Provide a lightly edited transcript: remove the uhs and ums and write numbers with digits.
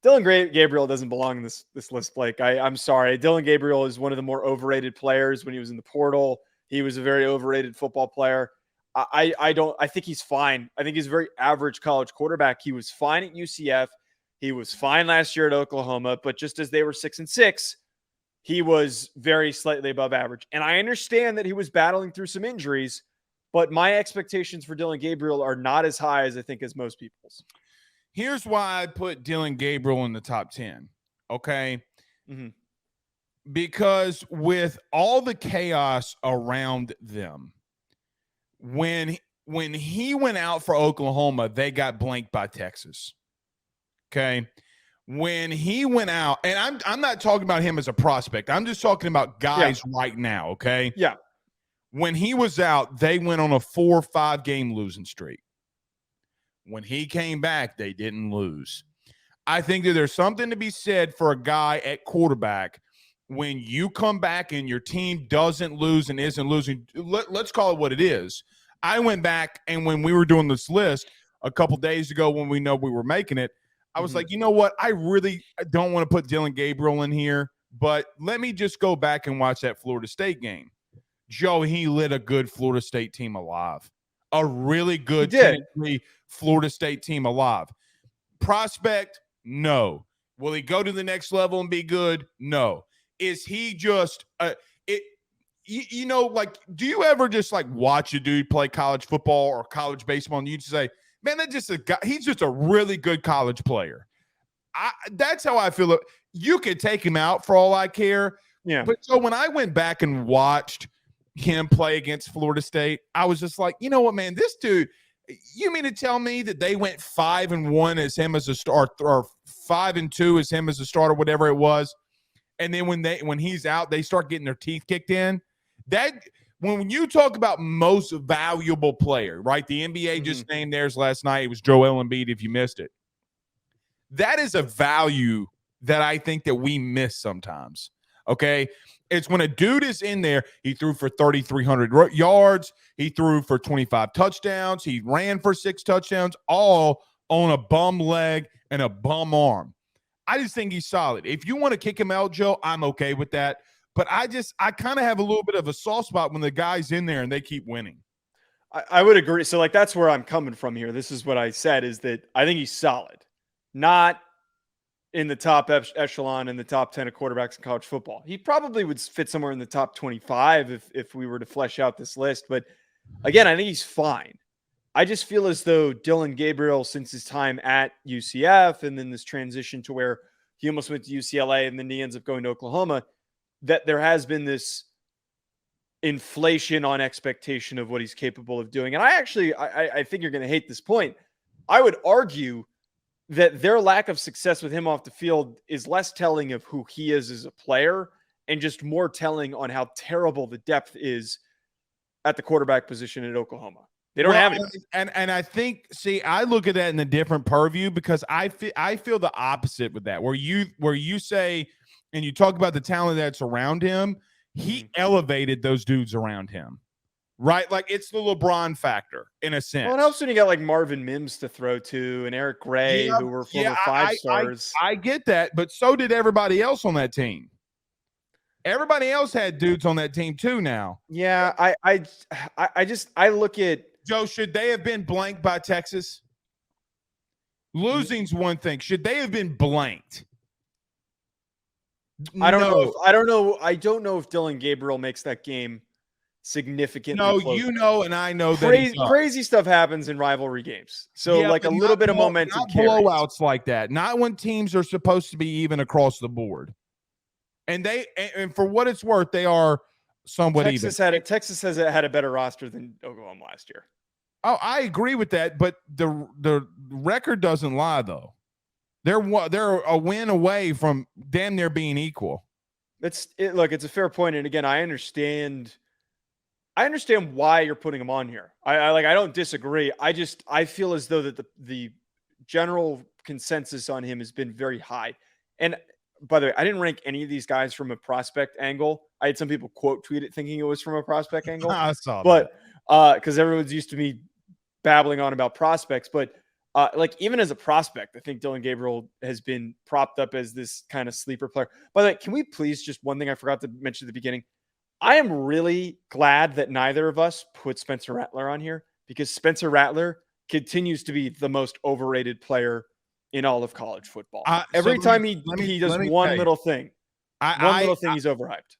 Gabriel doesn't belong in this list, Blake. I'm sorry. Dillon Gabriel is one of the more overrated players. When he was in the portal, he was a very overrated football player. I think he's fine. I think he's a very average college quarterback. He was fine at UCF. He was fine last year at Oklahoma, but just as they were 6-6, he was very slightly above average. And I understand that he was battling through some injuries, but my expectations for Dillon Gabriel are not as high as I think as most people's. Here's why I put Dillon Gabriel in the top 10. Okay. Mm-hmm. Because with all the chaos around them, when he went out for Oklahoma, they got blanked by Texas. Okay. When he went out, and I'm not talking about him as a prospect. I'm just talking about guys right now. Okay. Yeah. When he was out, they went on a 4 or 5 game losing streak. When he came back, they didn't lose. I think that there's something to be said for a guy at quarterback when you come back and your team doesn't lose and isn't losing. Let's call it what it is. I went back, and when we were doing this list a couple days ago when we know we were making it, I was like, you know what? I really don't want to put Dillon Gabriel in here, but let me just go back and watch that Florida State game. Joe, he lit a good Florida State team alive. A really good Florida State team alive. Prospect? No. Will he go to the next level and be good? No. Is he just you know, like, do you ever just like watch a dude play college football or college baseball and you just say, man, that's just a guy, he's just a really good college player. That's how I feel. You could take him out for all I care. Yeah. But so when I went back and watched him play against Florida State, I was just like, you know what, man, this dude, you mean to tell me that they went 5-1 as him as a start, or 5-2 as him as a starter, whatever it was, and then when he's out, they start getting their teeth kicked in? That when you talk about most valuable player, right? The NBA just named theirs last night. It was Joel Embiid. If you missed it, that is a value that I think that we miss sometimes. Okay. It's when a dude is in there, he threw for 3,300 yards. He threw for 25 touchdowns. He ran for 6 touchdowns, all on a bum leg and a bum arm. I just think he's solid. If you want to kick him out, Joe, I'm okay with that. But I kind of have a little bit of a soft spot when the guy's in there and they keep winning. I would agree. So, like, that's where I'm coming from here. This is what I said, is that I think he's solid. Not in the top echelon in the top 10 of quarterbacks in college football. He probably would fit somewhere in the top 25 if we were to flesh out this list. But again, I think he's fine. I just feel as though Dillon Gabriel, since his time at UCF and then this transition to where he almost went to UCLA and then he ends up going to Oklahoma, that there has been this inflation on expectation of what he's capable of doing. And I think you're going to hate this point. I would argue that their lack of success with him off the field is less telling of who he is as a player and just more telling on how terrible the depth is at the quarterback position at Oklahoma. They don't have it. And I think, I look at that in a different purview, because I feel the opposite with that, where you say, and you talk about the talent that's around him, he elevated those dudes around him. Right? Like, it's the LeBron factor in a sense. Well, it helps when you got like Marvin Mims to throw to and Eric Gray, who were former 5-stars. I get that, but so did everybody else on that team. Everybody else had dudes on that team too now. Yeah, I look at Joe, should they have been blanked by Texas? Losing's one thing. Should they have been blanked? I don't know. I don't know if Dillon Gabriel makes that game significantly closer. You know, and I know crazy stuff happens in rivalry games. So like a little bit of momentum, not blowouts like that. Not when teams are supposed to be even across the board. And for what it's worth, they are somewhat even. Texas has had a better roster than Oklahoma last year. Oh, I agree with that, but the record doesn't lie, though. They're a win away from damn near being equal. Look, it's a fair point, and again, I understand why you're putting them on here. I don't disagree. I feel as though that the general consensus on him has been very high. And by the way, I didn't rank any of these guys from a prospect angle. I had some people quote tweet it thinking it was from a prospect angle. I saw that. But because everyone's used to me babbling on about prospects. But Like even as a prospect, I think Dillon Gabriel has been propped up as this kind of sleeper player. By the way, can we please just one thing I forgot to mention at the beginning? I am really glad that neither of us put Spencer Rattler on here because Spencer Rattler continues to be the most overrated player in all of college football. Every time he does one little thing, he's overhyped.